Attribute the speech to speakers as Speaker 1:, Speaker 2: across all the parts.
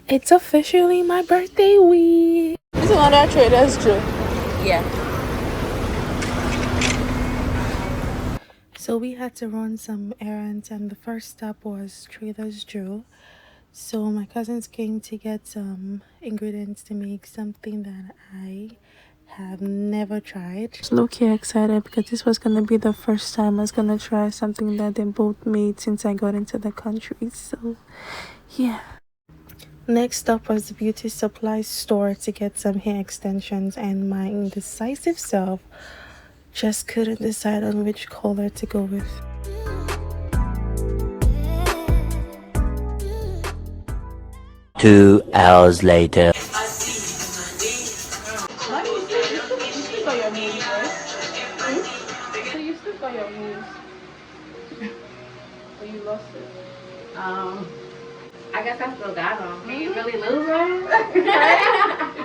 Speaker 1: It's officially my birthday week. This is another Trader's Joe.
Speaker 2: Yeah.
Speaker 1: So we had to run some errands, and the first stop was Trader's Joe. So my cousins came to get some ingredients to make something that I have never tried. I was low-key excited because this was gonna be the first time I was gonna try something that they both made since I got into the country. So yeah. Next up was the beauty supply store to get some hair extensions, and my indecisive self just couldn't decide on which color to go with.
Speaker 3: 2 hours later.
Speaker 1: So you still got your moves. Or you lost it?
Speaker 2: I guess I still got them. Can you really lose them?
Speaker 1: If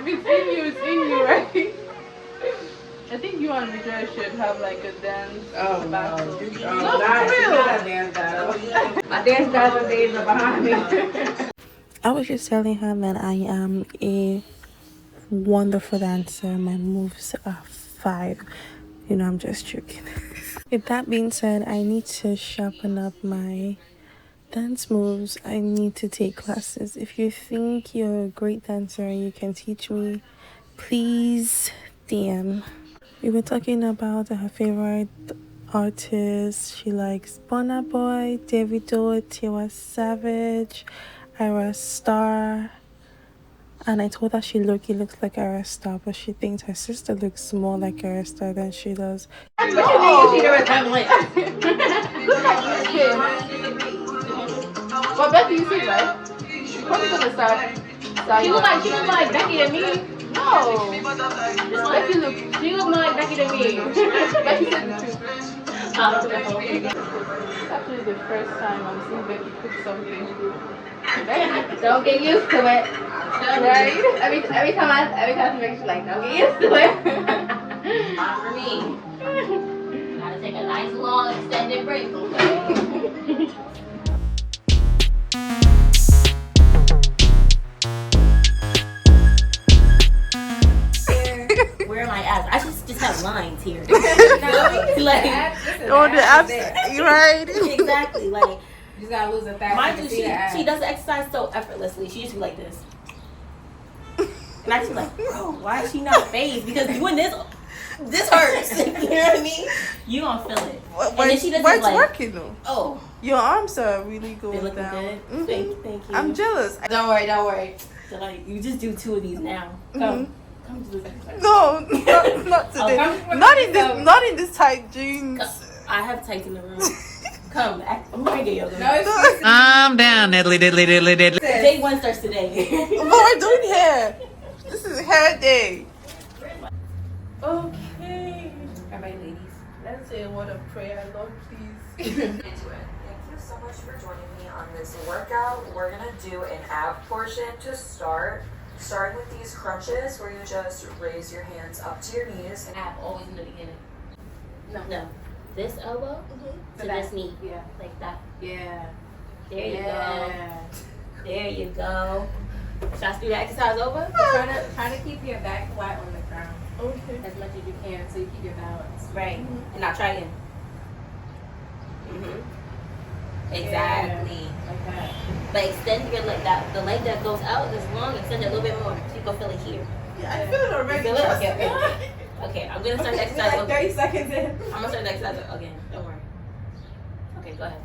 Speaker 1: it's in you, it's in you, right? I think you and Vijay should have like a dance battle.
Speaker 2: No, for real. Not a dance battle. My dance battle days are behind me.
Speaker 1: I was just telling her that I am a wonderful dancer. My moves are 5. You know, I'm just joking. With that being said, I need to sharpen up my dance moves. I need to take classes. If you think you're a great dancer and you can teach me, please DM. We were talking about her favorite artists. She likes Burna Boy, Davido, Tiwa Savage, Ira Star. And I told her she looks like Ira Star, but she thinks her sister looks more like Ira Star than she does.
Speaker 2: What you mean she never done like?
Speaker 1: Well, Becky, you see, right? She's probably gonna start.
Speaker 2: She look like Becky to me.
Speaker 1: No. Becky look.
Speaker 2: She look more like Becky to me.
Speaker 1: Becky said the truth.
Speaker 2: Oh,
Speaker 1: It's actually the first time I'm seeing Becky cook something. Becky,
Speaker 2: don't get used to it.
Speaker 1: right?
Speaker 2: Every time I make she's like, don't get used to it. Not for me. Gotta take a nice long extended break. Where am I at? I just have lines here. Like,
Speaker 1: Oh, the abs, right?
Speaker 2: exactly. Like,
Speaker 4: You just gotta lose a fat.
Speaker 2: mind you, she does the exercise so effortlessly. She used to be like this. And I just be like, bro, why is she not phased? Because doing this hurts. You know what I mean? You gonna feel it. And then she does
Speaker 1: What's
Speaker 2: like,
Speaker 1: working though?
Speaker 2: oh,
Speaker 1: Your arms are really
Speaker 2: they
Speaker 1: going
Speaker 2: looking
Speaker 1: down.
Speaker 2: good.
Speaker 1: Mhm.
Speaker 2: Thank you.
Speaker 1: I'm jealous.
Speaker 4: Don't worry.
Speaker 2: So like, you just do 2 of these now. Come do this exercise.
Speaker 1: No, not today. Not in this tight jeans.
Speaker 2: I have tights in the room. Come, I'm gonna get yoga.
Speaker 4: No, it's
Speaker 3: I'm down, diddly diddly diddly diddly.
Speaker 2: Day 1 starts today.
Speaker 1: But we're doing hair. This is hair day. Okay.
Speaker 2: Alright, ladies.
Speaker 1: Let's say a word of prayer, Lord, please.
Speaker 5: Into it. Thank you so much for joining me on this workout. We're gonna do an ab portion to start. Starting with these crunches where you just raise your hands up to your knees.
Speaker 2: And ab always in the beginning. No. This elbow to this knee.
Speaker 4: Yeah.
Speaker 2: Like that.
Speaker 4: Yeah.
Speaker 2: There you go. There you go. Should I do the exercise over?
Speaker 4: Try to keep your back flat on the ground
Speaker 1: Okay.
Speaker 4: as much as you can so you keep your balance.
Speaker 2: Right. And now try again. Exactly.
Speaker 4: Like that.
Speaker 2: But extend your leg. The leg that goes out is long. Extend it a little bit more. So you can feel it here.
Speaker 1: Yeah, I feel it already.
Speaker 2: Feel it? Okay. Okay. I'm gonna start the exercise
Speaker 4: Like
Speaker 2: over.
Speaker 4: 30 seconds in.
Speaker 2: I'm gonna start the exercise again. Don't worry. Okay, go ahead.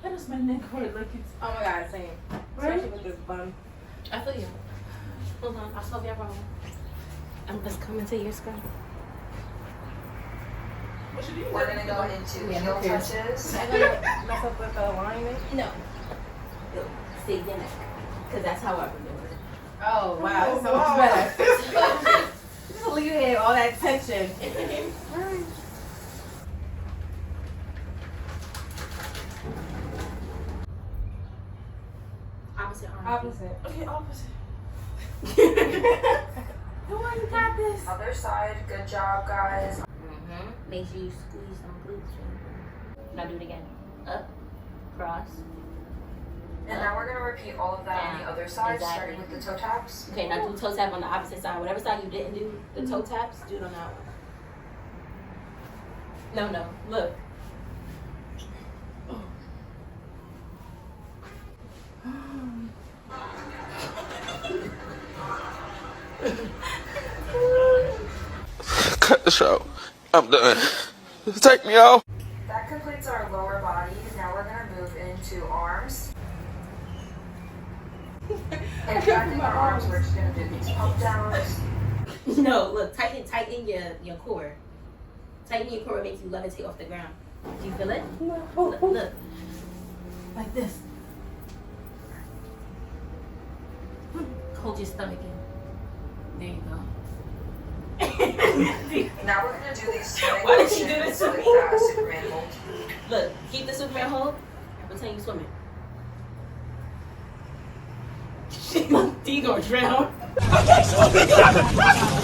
Speaker 1: Why does my neck hurt like it's...
Speaker 4: Oh my god, same. Especially with this bun.
Speaker 2: I feel you. Hold on. I'll solve your problem. I'm just coming to your screen.
Speaker 5: We're gonna go into heel touches.
Speaker 4: Am I gonna mess up with the alignment?
Speaker 2: No. Stay your neck. Because that's how I remember it.
Speaker 4: Oh wow, it's so much better. Just alleviate all that tension.
Speaker 2: Opposite arm.
Speaker 4: Opposite.
Speaker 1: Okay, opposite.
Speaker 4: Come on, you got this.
Speaker 5: Other side. Good job, guys.
Speaker 2: Make sure you squeeze some glutes. Now do it again. Up, cross,
Speaker 5: And now we're gonna repeat all of that on the other side,
Speaker 2: Exactly.
Speaker 5: starting with the toe taps.
Speaker 2: Okay, now do toe tap on the opposite side. Whatever side you didn't do the toe taps, do it on that one. No, look.
Speaker 6: Cut the show. I'm done. Take me off.
Speaker 5: That completes our lower body. Now we're gonna move into arms. And back in our arms, we're just gonna do these pump downs.
Speaker 2: No, look, tighten your core. Tighten your core makes you levitate off the ground. Do you feel it? Look. Like this. Hold your stomach in. There you go.
Speaker 5: Now we're gonna do these swimming
Speaker 2: Why did she do
Speaker 5: motions
Speaker 2: this to
Speaker 5: with
Speaker 2: me?
Speaker 5: Superman hold.
Speaker 2: Look, keep the Superman hold and pretend you swimming. D gonna drown.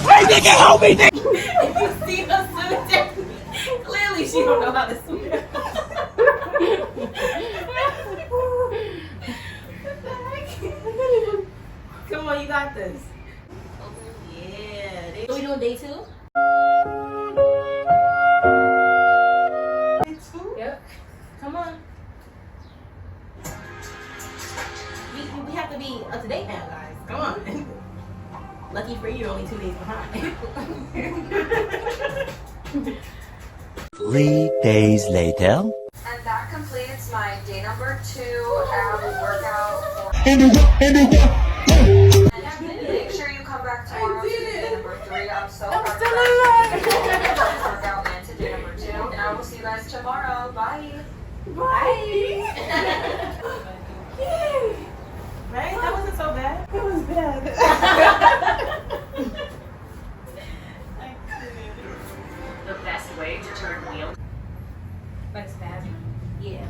Speaker 2: Hey, nigga, help me, nigga! If you see her swimming, clearly she don't know how to swim. Come on, you got this. Yeah. Are we doing day 2? Day 2? Yep. Come on. We have to be up to date now, guys. Come on. Lucky for you, you're only 2 days behind.
Speaker 3: 3 days later.
Speaker 5: And that completes my day number 2 ab workout. And make sure you come back tomorrow to do day number 3. I'm so proud of you workout and to day number 2. And I will see you guys tomorrow. Bye.
Speaker 2: Bye. Yay. Right? That wasn't so bad. It was bad.
Speaker 5: The best way to turn wheels.
Speaker 2: Like spasm? Yeah.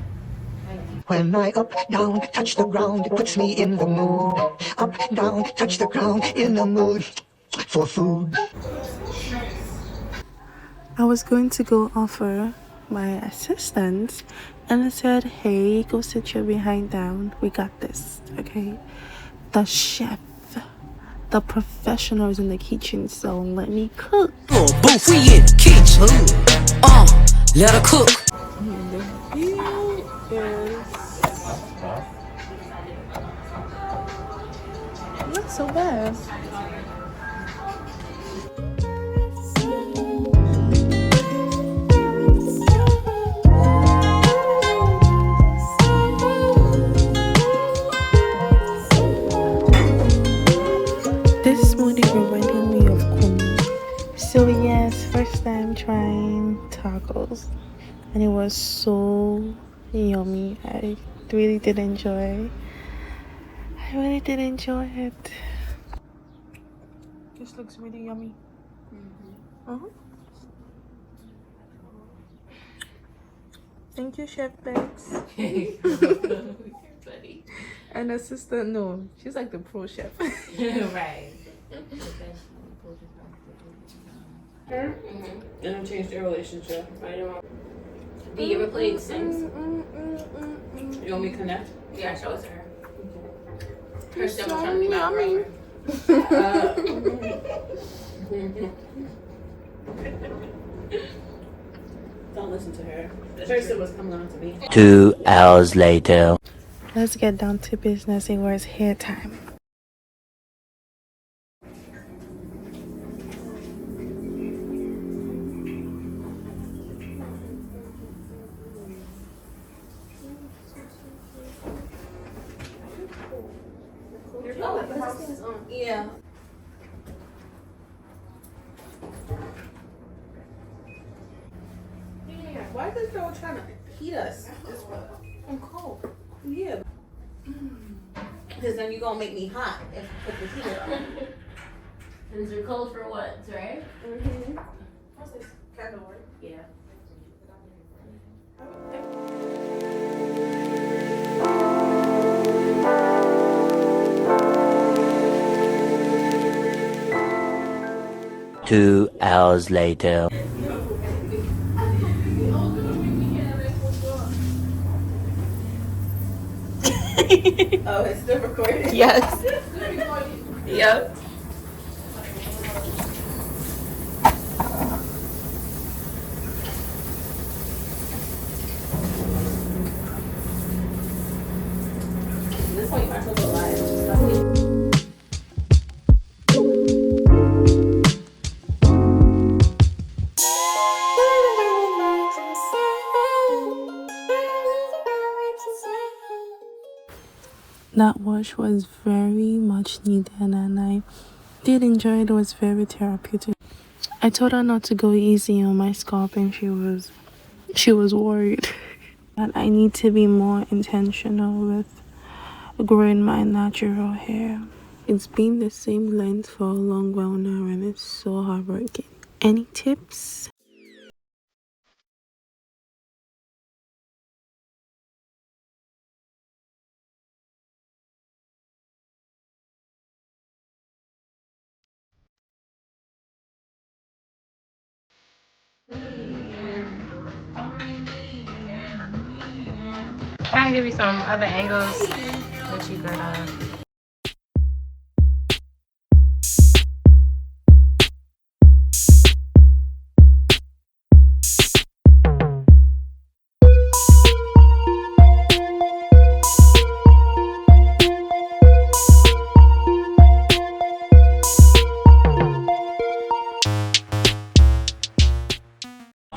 Speaker 7: When I up, down, touch the ground, it puts me in the mood. Up, down, touch the ground, in the mood for food.
Speaker 1: I was going to go offer my assistant, and I said, hey, go sit your behind down. We got this, okay? The chef, the professionals in the kitchen, so let me cook.
Speaker 8: Booth, we in the kitchen. Let her cook.
Speaker 1: Not so bad. This smoothie reminded me of kumi. So yes, first time trying tacos, and it was so yummy. I really did enjoy it. This looks really yummy. Thank you, Chef Bex.
Speaker 2: Buddy.
Speaker 1: And assistant, no, she's like the pro chef.
Speaker 2: Right.
Speaker 9: And change their relationship.
Speaker 2: Do you ever play Sims?
Speaker 9: You want me to connect?
Speaker 2: Yeah, show it to her. Her Sim was trying to be my brother.
Speaker 9: Don't listen to her. The person was coming on to me.
Speaker 3: 2 hours later.
Speaker 1: Let's get down to business. It was hair time.
Speaker 2: Yeah.
Speaker 9: Why is this girl trying to heat us?
Speaker 2: I'm cold.
Speaker 9: Yeah.
Speaker 2: Because then you're going to make me hot if you put the heater on.
Speaker 4: Is it cold for what, right?
Speaker 2: What's this? Candle, right? Yeah.
Speaker 3: Two hours later.
Speaker 9: Oh, it's still recording?
Speaker 2: Yes. Yep.
Speaker 9: This point, you might as well go live.
Speaker 1: That wash was very much needed and I did enjoy it. It was very therapeutic. I told her not to go easy on my scalp and she was worried. That I need to be more intentional with growing my natural hair. It's been the same length for a long while now and it's so heartbreaking. Any tips?
Speaker 2: I'll give you some other angles that you could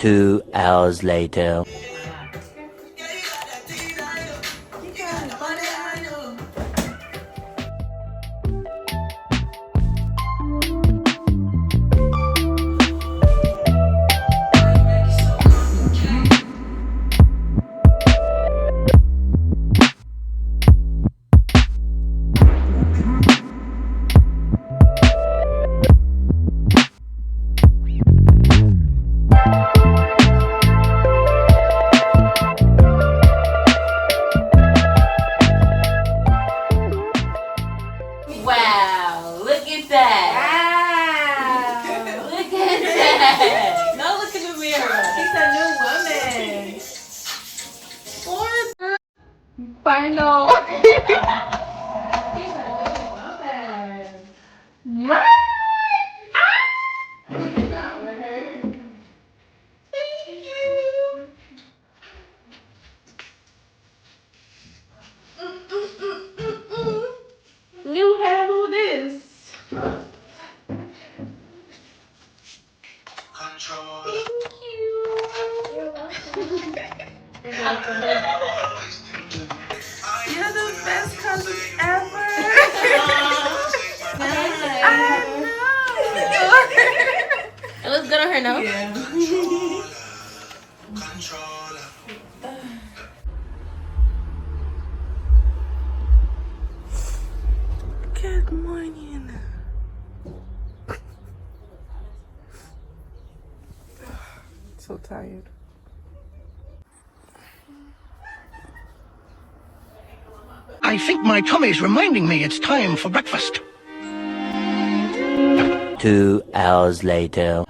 Speaker 3: 2 hours later.
Speaker 2: wow, look at that. Wow. Look at that. No, look in the mirror. She's a new woman. Final. New hair, who this? Thank you. You're welcome. You're the best cousin ever. I know. It looks good on her, no? Yeah.
Speaker 1: Good morning. So tired.
Speaker 7: I think my tummy's reminding me it's time for breakfast.
Speaker 3: 2 hours later.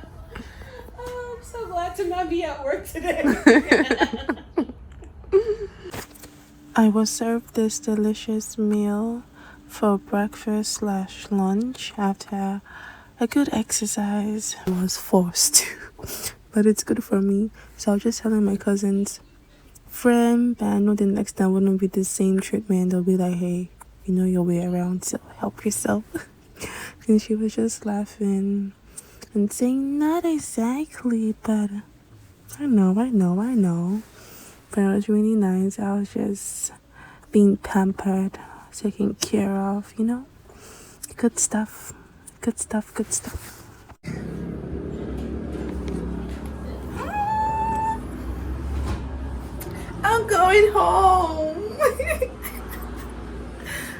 Speaker 9: Oh, I'm so glad to not be at work today.
Speaker 1: I was served this delicious meal for breakfast / lunch after a good exercise. I was forced to, but it's good for me. So I was just telling my cousins, friend, but I know the next time wouldn't be the same treatment. They'll be like, hey, you know your way around, so help yourself. And she was just laughing and saying, not exactly, but I know. But it was really nice. I was just being pampered, taken care of, you know? Good stuff.
Speaker 9: I'm going home.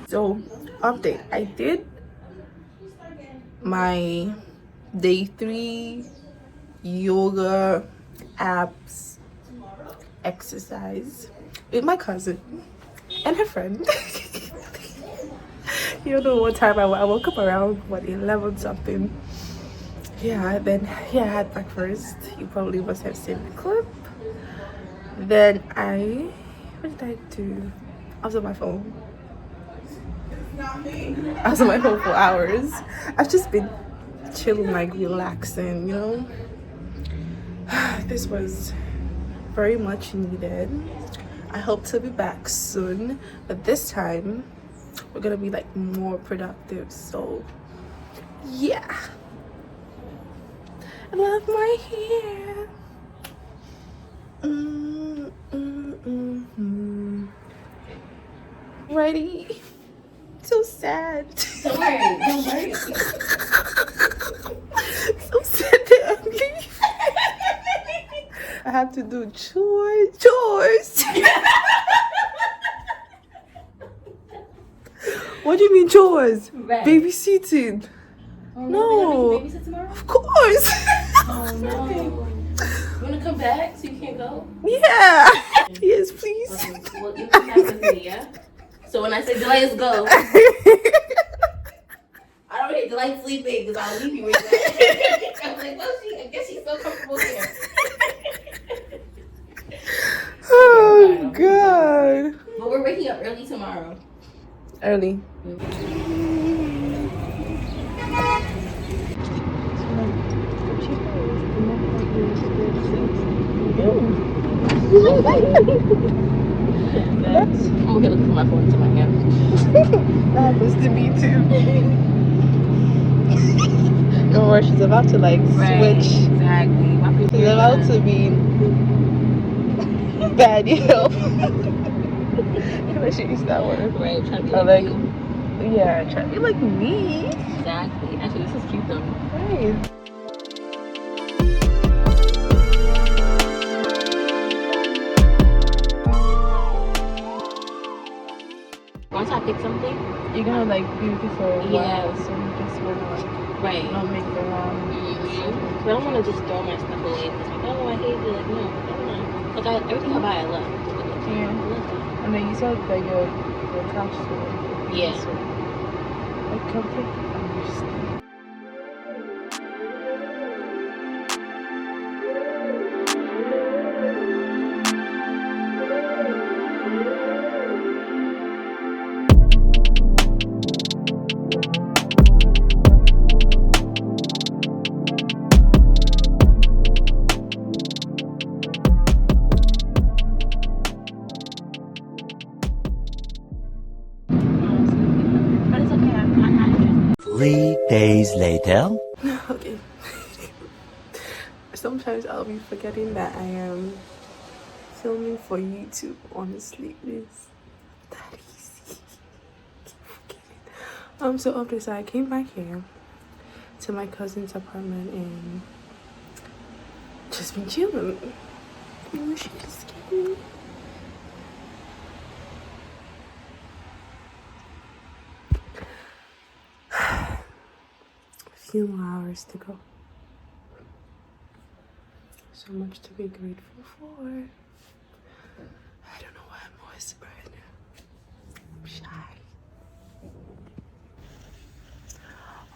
Speaker 9: So, update. I did my day 3 yoga abs exercise with my cousin and her friend. You know, one time I woke up around 11 something. Yeah, then I had breakfast. You probably must have seen the clip. Then what did I do? I was on my phone. as my whole 4 hours. I've just been chilling, like relaxing, you know. This was very much needed. I hope to be back soon, but this time we're gonna be like more productive. So yeah, I love my hair. Ready? So sad.
Speaker 2: Don't worry. Don't worry.
Speaker 9: So sad that I'm leaving. I have to do chores. What do you mean chores?
Speaker 2: Right.
Speaker 9: Babysitting.
Speaker 2: Oh,
Speaker 9: No.
Speaker 2: Babysit tomorrow?
Speaker 9: Of course.
Speaker 2: Oh no. You wanna come back so you can't go?
Speaker 9: Yeah. Yes, please.
Speaker 2: Okay, well, you come back with me, yeah? So when I say Delight's go, I don't hear Delight sleeping because I'll leave you with that. I was like, well, I guess she's so comfortable here.
Speaker 9: Oh God.
Speaker 2: But we're waking up early tomorrow.
Speaker 9: Early.
Speaker 2: I'm okay looking for my phone into my hand.
Speaker 9: That happens to me too. Don't worry, she's about to like switch.
Speaker 2: Exactly. My people
Speaker 9: She's about to be bad, you know. I should use that word.
Speaker 2: Right, trying to be
Speaker 9: Or
Speaker 2: like
Speaker 9: like,
Speaker 2: you.
Speaker 9: yeah, trying to be like me.
Speaker 2: Exactly. Actually, this is cute though.
Speaker 9: Right.
Speaker 2: Once I pick something,
Speaker 9: You're gonna like be before a
Speaker 2: Yeah.
Speaker 9: while, so you just wanna like
Speaker 2: right.
Speaker 9: not make the wrong.
Speaker 2: But I don't want to just throw my stuff away. It's like, oh, I hate it. Like, no, I don't know. Like, everything I buy, I love.
Speaker 9: Yeah.
Speaker 2: I love that.
Speaker 9: And then you said that your couch to
Speaker 2: Yeah.
Speaker 9: so I completely understand.
Speaker 2: But it's okay. I'm not interested.
Speaker 3: 3 days later.
Speaker 9: Okay. Sometimes I'll be forgetting that I am filming for YouTube. Honestly, it's that easy. Keep forgetting. So after this, I came back here to my cousin's apartment and just been chilling. Oh, she just came in. A few more hours to go. So much to be grateful for. I don't know why I'm whispering. I'm shy.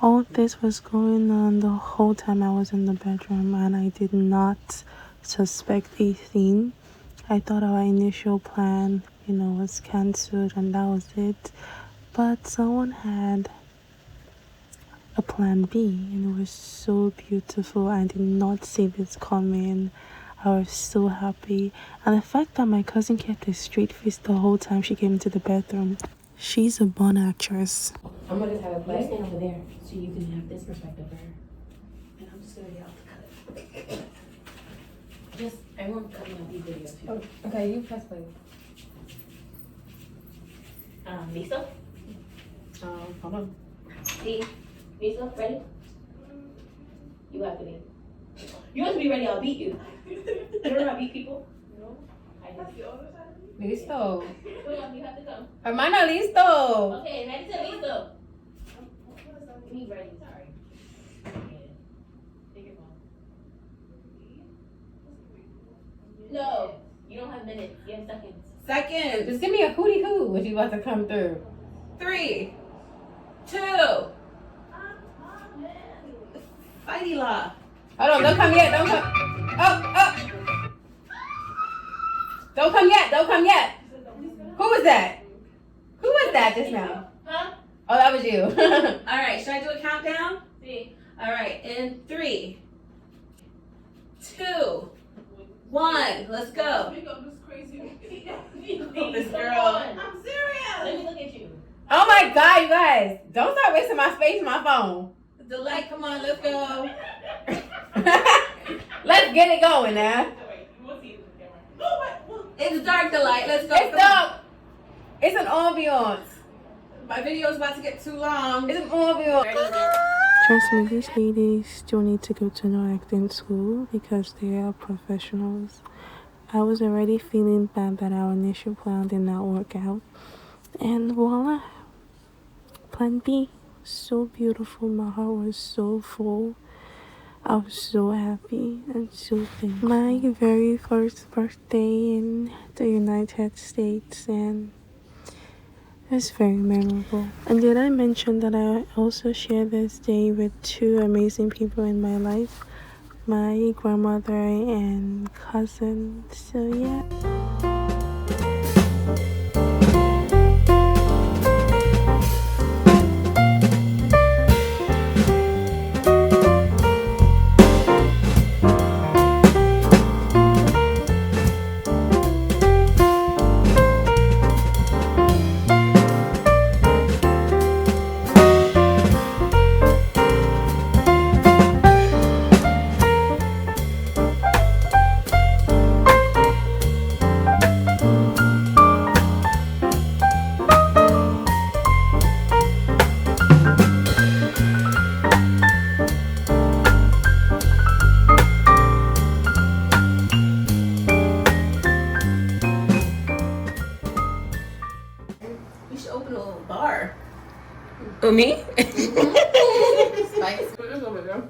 Speaker 9: All this was going on the whole time I was in the bedroom, and I did not suspect a thing. I thought our initial plan, was cancelled and that was it. But someone had a plan B, and it was so beautiful. I did not see this coming. I was so happy. And the fact that my cousin kept a straight face the whole time she came into the bedroom. She's a born actress.
Speaker 2: I'm gonna just have a play. You stand over there so you can have this perspective of her. And I'm just gonna get out the cut. Just, everyone cut me off these videos too.
Speaker 4: Oh, okay, you press play.
Speaker 2: Lisa?
Speaker 9: Hold on.
Speaker 2: See? Lisa, ready? You have to be. You have to be ready, I'll beat you. You don't know how to beat people? No. I just.
Speaker 4: Listo.
Speaker 2: Come on, you have to come.
Speaker 4: Hermana, listo.
Speaker 2: Okay, ready to listo. Me ready, sorry. Take your phone. No, you don't have minutes, you have seconds.
Speaker 4: Seconds. Just give me a hootie hoo when you about to come through. 3, 2.
Speaker 2: Fighty law.
Speaker 4: Hold on, don't come yet. Don't come. Oh. Don't come yet. Don't come yet. Who was that? Who was that just now?
Speaker 2: Huh?
Speaker 4: Oh, that was you.
Speaker 2: All right, should I do a countdown? See. All right, in 3, 2, 1, let's go. This girl. I'm serious. Let me look at you.
Speaker 4: Oh my God, you guys. Don't start wasting my space on my phone.
Speaker 2: The light, come on, let's go.
Speaker 4: Let's get it going now.
Speaker 2: It's dark, the light, let's go.
Speaker 4: It's dark. It's an ambiance.
Speaker 2: My video's about to get too long.
Speaker 4: It's an ambiance.
Speaker 9: Trust me, these ladies don't need to go to no acting school because they are professionals. I was already feeling bad that our initial plan did not work out. And voila, plan B, so beautiful, my heart was so full. I was so happy and so thankful. My very first birthday in the United States, and it's very memorable. And did I mention that I also share this day with 2 amazing people in my life? My grandmother and cousin. So yeah.
Speaker 2: We should open a little bar. Oh, me? Spice.
Speaker 4: It's over there.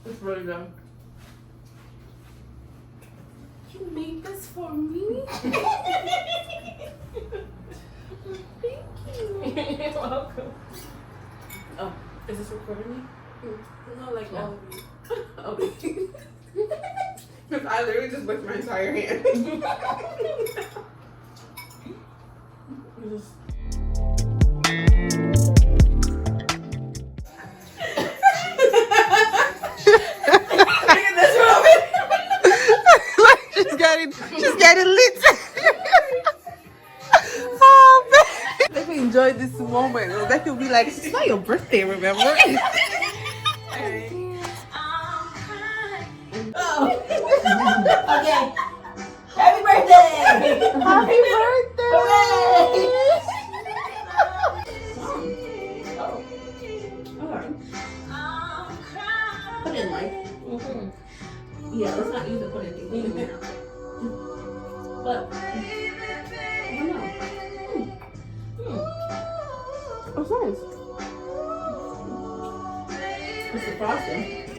Speaker 4: It's really good.
Speaker 2: You made this for me? Thank you. You're welcome.
Speaker 4: Oh, is this recording me?
Speaker 2: No, like all of you.
Speaker 4: Okay. Because I literally just licked my entire hand.
Speaker 1: She's getting lit. Oh man. Let me enjoy this moment. That could be like, it's not your birthday, remember?
Speaker 2: Oh. Okay. Happy birthday!
Speaker 1: Happy birthday!
Speaker 2: Hooray! Put it in light. Yeah, let's not use the put it thing. But I don't know.
Speaker 1: What's nice?
Speaker 2: It's the frosting.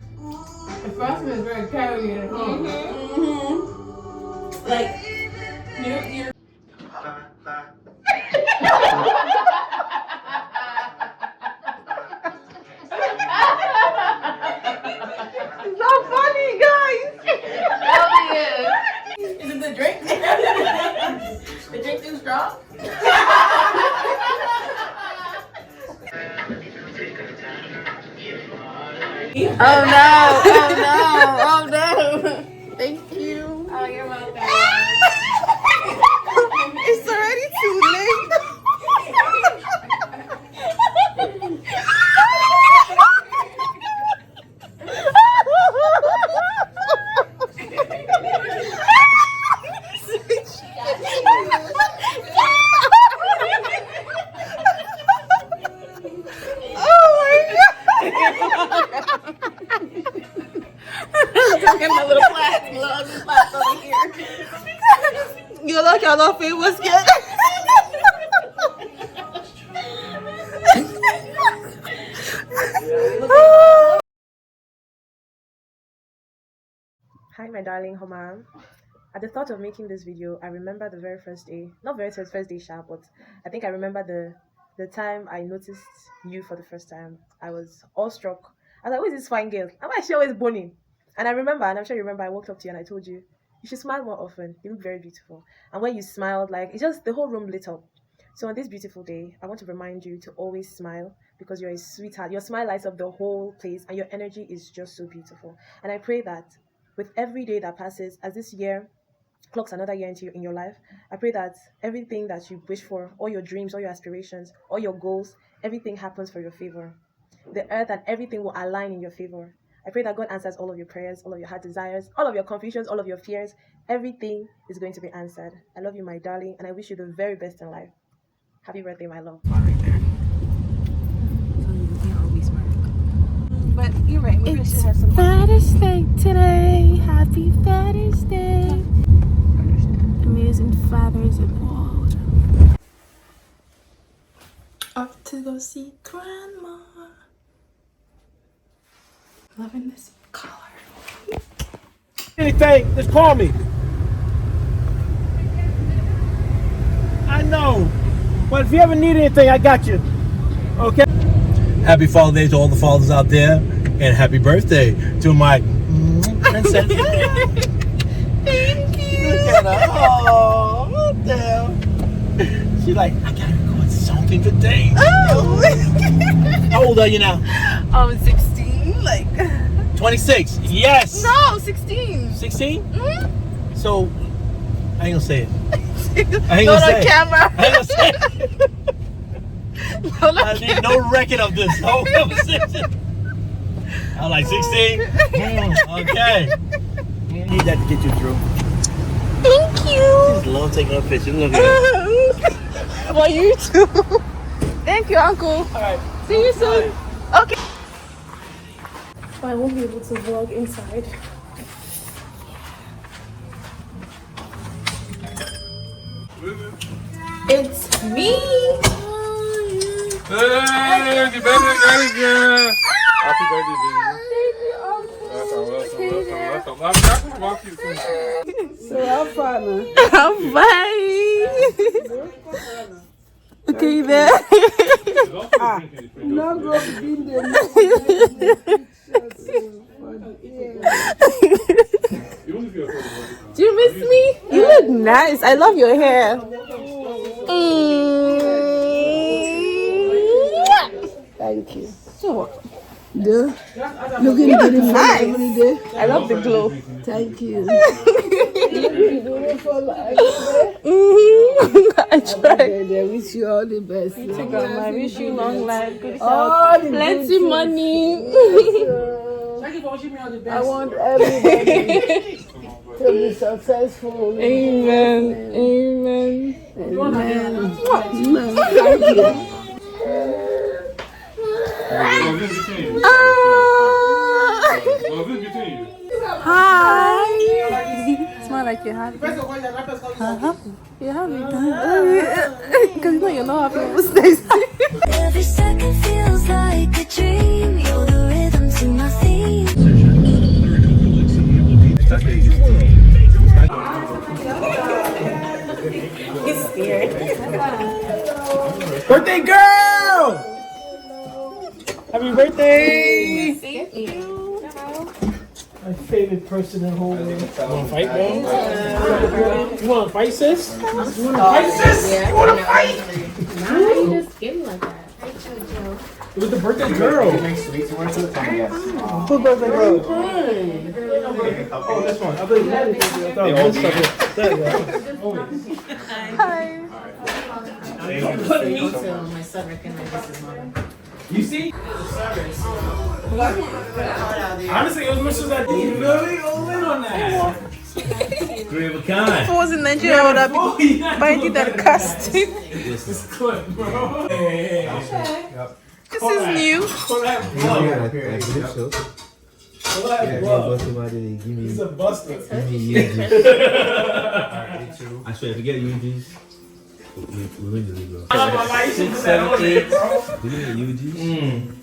Speaker 4: The frosting is very carry at home.
Speaker 2: Like you're
Speaker 1: It's not funny, guys.
Speaker 2: Is it the drink? The drink too strong?
Speaker 1: Oh no, oh no, oh no. Thank you.
Speaker 4: Oh, you're welcome.
Speaker 1: It's already too late.
Speaker 2: Talking my little flats over here.
Speaker 1: You're like you're not famous yet.
Speaker 10: Hi, my darling Homa. At the thought of making this video, I remember the very first day, not very first day sharp, but I think I remember the time I noticed you for the first time. I was awestruck. I was like, who is this fine girl? Am I she always boning? And I remember, and I'm sure you remember, I walked up to you and I told you should smile more often. You look very beautiful. And when you smiled, like, it just, the whole room lit up. So on this beautiful day, I want to remind you to always smile because you're a sweetheart. Your smile lights up the whole place and your energy is just so beautiful. And I pray that with every day that passes, as this year clocks another year in your life, I pray that everything that you wish for, all your dreams, all your aspirations, all your goals, everything happens for your favor. The earth and everything will align in your favor. I pray that God answers all of your prayers, all of your heart desires, all of your confusions, all of your fears. Everything is going to be answered. I love you, my darling, and I wish you the very best in life. Happy birthday, my love.
Speaker 1: But you're right. Maybe
Speaker 9: It's Father's Day today. Happy Father's Day. Amazing fathers involved. Off to go see Grandma. Loving this color.
Speaker 11: Anything, just call me. I know. But if you ever need anything, I got you. Okay? Happy Father's Day to all the fathers out there. And happy birthday to my princess.
Speaker 9: Thank you.
Speaker 11: Look at her. Oh, what the hell? She's like, I gotta record something today.
Speaker 9: Oh.
Speaker 11: How old are you now?
Speaker 9: 16. Like
Speaker 11: 26. Yes.
Speaker 9: no, 16.
Speaker 11: 16?
Speaker 9: Mm-hmm.
Speaker 11: So, I ain't gonna say it. I ain't
Speaker 9: Not
Speaker 11: gonna say
Speaker 9: on
Speaker 11: it.
Speaker 9: camera.
Speaker 11: I ain't gonna say it. I need no record of this whole conversation. I'm like 16? Okay. Need that to get you through.
Speaker 9: Thank you.
Speaker 11: Just love taking a picture. Look at it.
Speaker 9: Well, you too. Thank you, Uncle.
Speaker 11: All right.
Speaker 9: See you soon. Okay.
Speaker 1: I won't be able to vlog inside. It's me.
Speaker 6: Hey, happy birthday, girl. Happy birthday, baby. Welcome. I'm not gonna walk you through.
Speaker 1: So I'm fine.
Speaker 9: Bye. Okay, there.
Speaker 1: Not going to be there.
Speaker 9: Do you miss me? You look nice. I love your hair.
Speaker 1: Thank you.
Speaker 9: You
Speaker 1: Looking
Speaker 9: look
Speaker 1: beautiful
Speaker 9: nice.
Speaker 1: every day.
Speaker 9: I love the glow.
Speaker 1: Thank you.
Speaker 9: I try.
Speaker 1: I wish you all the best.
Speaker 9: I wish you long life, good
Speaker 1: All
Speaker 9: health,
Speaker 1: the
Speaker 9: plenty money.
Speaker 1: I want everybody to be successful.
Speaker 9: Amen. Amen.
Speaker 1: Amen. Thank you.
Speaker 9: Hi. Smile like you're happy. You're happy. Because you know you're not happy most days.
Speaker 12: Every second feels like a dream. You're the rhythm to my theme.
Speaker 9: He's scared.
Speaker 11: Birthday girl! Happy birthday!
Speaker 9: Thank you.
Speaker 11: My favorite person in the whole world. You wanna fight, bro? You wanna fight, sis? You wanna fight, sis? You wanna fight?
Speaker 4: Nah, you just give me like that.
Speaker 11: It was the birthday girl.
Speaker 13: You make sweets. You want to the time? Yes.
Speaker 11: Who's birthday girl? Oh, this one. I believe that is
Speaker 9: Hi.
Speaker 4: My son recognizes his mother.
Speaker 11: You see? Honestly, it was much as that. You really all in on that. Three of a kind.
Speaker 9: If I was in Nigeria, I would have buying you that costume.
Speaker 11: This is clip, bro. Hey.
Speaker 9: This is new.
Speaker 11: He's a buster.
Speaker 13: I swear, if you get UGs, we win the league, bro.
Speaker 11: 6, 7, 8.
Speaker 13: Do you get UGs?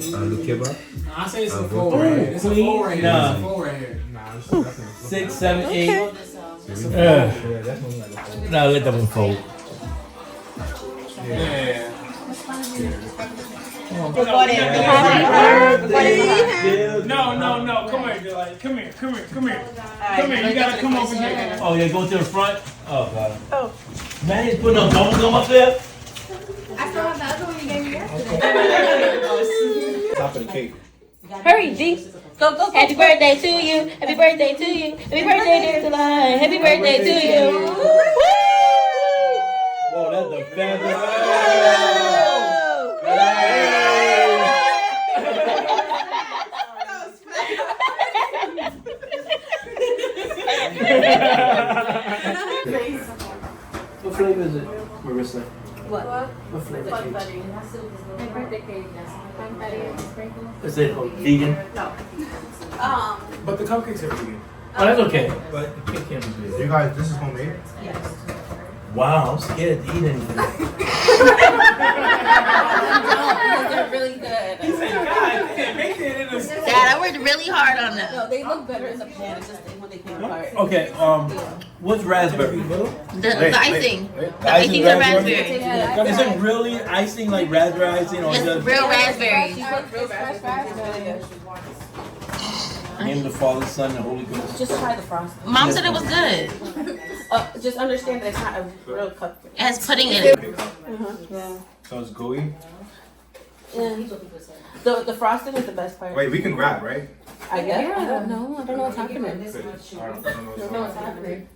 Speaker 13: Lukeba?
Speaker 14: I say it's a 4 right here. It's a 4 right here. It's a 4 right here.
Speaker 11: 6, 7, 8. No, let them unfold.
Speaker 14: Yeah.
Speaker 2: Record it.
Speaker 14: No. Come here, July. Come here. Come here. You gotta come over here.
Speaker 11: Oh, yeah, go to the front? Oh, God.
Speaker 9: Oh.
Speaker 11: Maddie's putting a bubblegum up there.
Speaker 4: I still have the other one you gave me yesterday.
Speaker 13: Top of the cake.
Speaker 2: Hurry, G. Go, go, go. Happy birthday to you. Happy birthday to you. Happy birthday, dear July. Happy birthday to you.
Speaker 11: Whoa, that's the fabulous. What flavor is it, Marissa?
Speaker 4: What?
Speaker 11: What flavor cake?
Speaker 4: My birthday cake.
Speaker 11: Is it vegan?
Speaker 4: No.
Speaker 13: But the cupcakes are vegan.
Speaker 11: Oh, that's okay.
Speaker 13: But the cake can't be vegan. You guys, this is homemade?
Speaker 4: Yes.
Speaker 11: Wow, I'm scared to eat anything.
Speaker 2: They're really good.
Speaker 13: He said, God, they can't make it in the store.
Speaker 2: Dad, I worked really hard on them.
Speaker 4: No, they look better in the pan. It's just when they came apart.
Speaker 11: Okay, what's raspberry?
Speaker 2: The icing.
Speaker 11: The
Speaker 2: The icing's a raspberry.
Speaker 11: Is it really icing, like raspberry icing, or
Speaker 2: It's
Speaker 11: just
Speaker 2: real raspberry.
Speaker 11: name of the Father, Son, and Holy Ghost?
Speaker 10: Just try the frosting.
Speaker 2: Mom said it was good.
Speaker 10: Just understand that it's not a real cupcake.
Speaker 2: It has pudding in it.
Speaker 10: Yeah.
Speaker 13: So it's gooey?
Speaker 10: Yeah. The frosting is the best part.
Speaker 13: Wait, we can grab, right?
Speaker 10: I guess.
Speaker 4: Yeah.
Speaker 10: I don't know. I don't know what's happening.
Speaker 13: I don't know what's happening.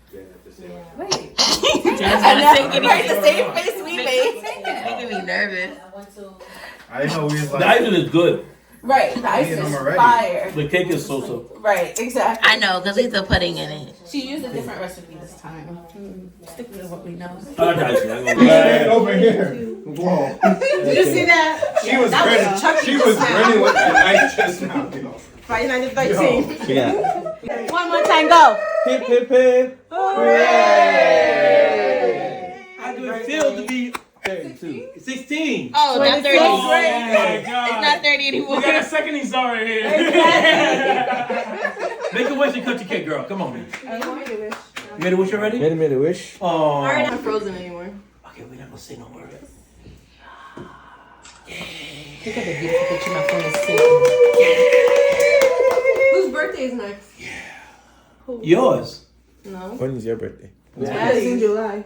Speaker 4: Wait.
Speaker 10: The same face we made.
Speaker 2: Making me nervous.
Speaker 13: I didn't know we was
Speaker 11: The
Speaker 13: like...
Speaker 11: icing is good.
Speaker 10: Right. The ice
Speaker 13: Eating
Speaker 10: is
Speaker 13: them already.
Speaker 10: fire.
Speaker 11: The cake is so-so.
Speaker 10: Right. Exactly.
Speaker 2: I know, because there's the pudding in it.
Speaker 10: She used a different recipe this time. Stick with what we know.
Speaker 11: I like the icing. I'm gonna
Speaker 13: Hey, over here. Whoa.
Speaker 10: Did you see that?
Speaker 13: She was grinning. She was grinning with that knife just now.
Speaker 10: Friday night the 13th.
Speaker 11: Yeah.
Speaker 10: One more time, go.
Speaker 11: Hip, hip, hip.
Speaker 10: Hooray!
Speaker 11: How do it feel to be 32? 16.
Speaker 2: Oh, not 30.
Speaker 11: Oh, my
Speaker 2: It's
Speaker 11: God.
Speaker 2: not 30 anymore.
Speaker 6: We got a second star in here.
Speaker 11: Make a wish and cut your cake, girl. Come on, man.
Speaker 10: I don't want to wish.
Speaker 11: You made a wish already?
Speaker 13: Made a wish.
Speaker 11: Oh.
Speaker 10: I'm not frozen anymore.
Speaker 11: Okay, we're not going to say no word.
Speaker 2: Look at the beautiful picture my phone is taking.
Speaker 10: Whose birthday is next?
Speaker 11: Yours.
Speaker 10: No.
Speaker 13: When is your birthday?
Speaker 10: It's in July.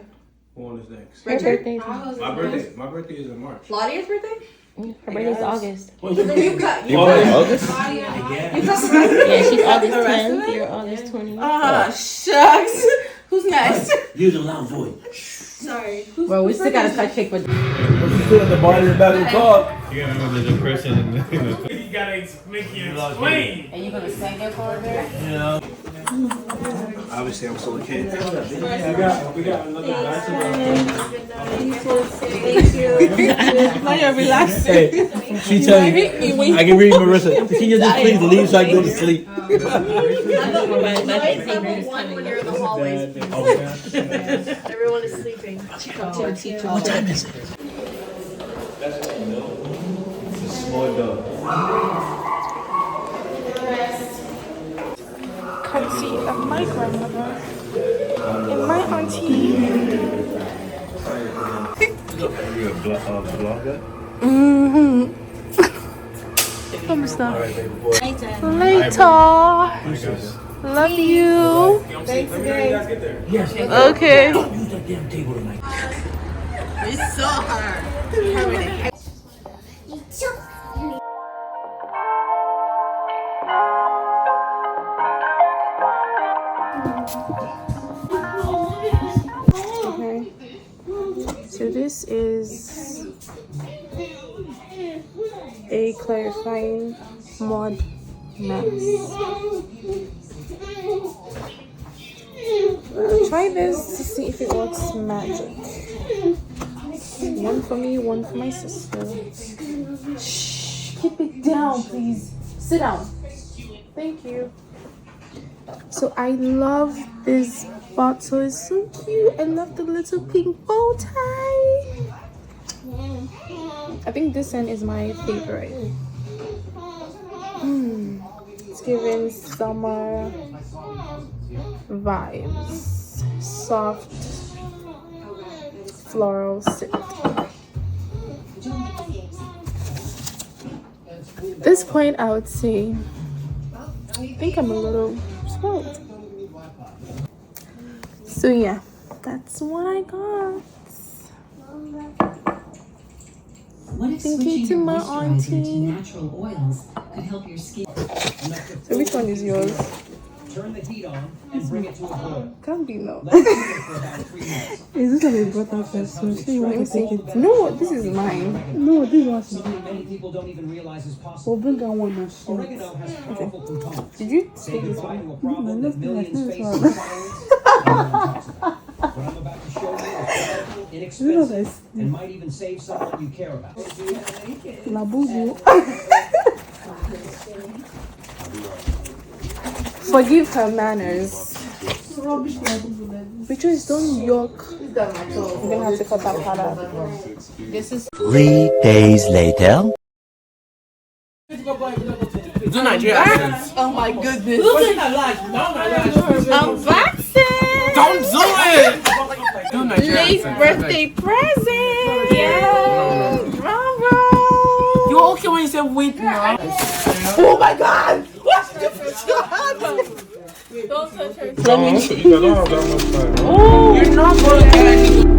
Speaker 13: When is next?
Speaker 2: Her birthday's
Speaker 13: My birthday is in March.
Speaker 10: Claudia's birthday?
Speaker 2: Her birthday's August.
Speaker 10: You got
Speaker 13: August?
Speaker 2: Yeah, she's August 10th. You're August 20th.
Speaker 10: Ah, shucks. Who's next?
Speaker 11: Use a loud voice.
Speaker 10: Sorry.
Speaker 2: Well, we still got a cut cake, but
Speaker 11: Sit at the bar in the back of the car.
Speaker 6: You gotta remember the person. You gotta make you explain.
Speaker 2: and you gonna sing it for her?
Speaker 11: Yeah.
Speaker 13: Obviously, I'm still a kid.
Speaker 6: We got another glass of
Speaker 10: Thank you. Now you're relaxing.
Speaker 11: Hey, she tell you, I can read Marissa. Can you just please leave so I can go to sleep?
Speaker 10: When you're in the hallways. Everyone is sleeping.
Speaker 11: What time is it?
Speaker 13: It's a small dog.
Speaker 1: Courtesy of my grandmother and my auntie.
Speaker 13: You're a vlogger?
Speaker 1: I'm stuck.
Speaker 2: Later.
Speaker 1: Later. Love you.
Speaker 10: Thanks again.
Speaker 11: Yes.
Speaker 1: Okay.
Speaker 11: Don't use that damn table tonight.
Speaker 2: It's so hard.
Speaker 1: Okay. So this is a clarifying mod mask. I'll try this to see if it works magic. One for me, one for my sister. Shh, keep it down, please. Sit down. Thank you. So I love this bottle. It's so cute. I love the little pink bow tie. I think this one is my favorite. It's giving summer vibes. Soft floral scent. At this point, I would say I think I'm a little spoiled. So yeah, that's what I got.
Speaker 15: What if
Speaker 1: Thank you
Speaker 15: switching
Speaker 1: to
Speaker 15: your
Speaker 1: my
Speaker 15: moisturizer
Speaker 1: auntie.
Speaker 15: to natural oils could help your skin?
Speaker 1: So which one is yours?
Speaker 11: Turn the heat on and bring it to a boil.
Speaker 1: Can't be no.
Speaker 11: Let it simmer for about 3 minutes.
Speaker 9: Is this what we brought out first? So say you want to take it.
Speaker 1: No, this is mine.
Speaker 9: No, this was.
Speaker 11: Something many people don't even realize is possible.
Speaker 9: We'll bring out one more.
Speaker 11: Oregano has powerful components.
Speaker 1: Did you
Speaker 11: Say
Speaker 1: take this
Speaker 11: goodbye
Speaker 1: one?
Speaker 11: to a problem that millions face in
Speaker 9: one.
Speaker 11: silence. What I'm about to show you is powerful, inexpensive, and might even save someone you care about.
Speaker 9: La boubou.
Speaker 1: Forgive her manners. Because don't yoke. You're gonna have to cut that part out. This is
Speaker 3: 3 days later.
Speaker 6: Do Nigeria accents.
Speaker 1: oh my goodness.
Speaker 6: Unboxing. Don't do it. Do Nigeria
Speaker 1: Late's
Speaker 6: accents.
Speaker 1: birthday present. Yeah. Bravo.
Speaker 6: You okay when you say wait now?
Speaker 1: Oh my god. What's the Don't touch her.
Speaker 6: Don't have that much time. Oh, you're not going to get any.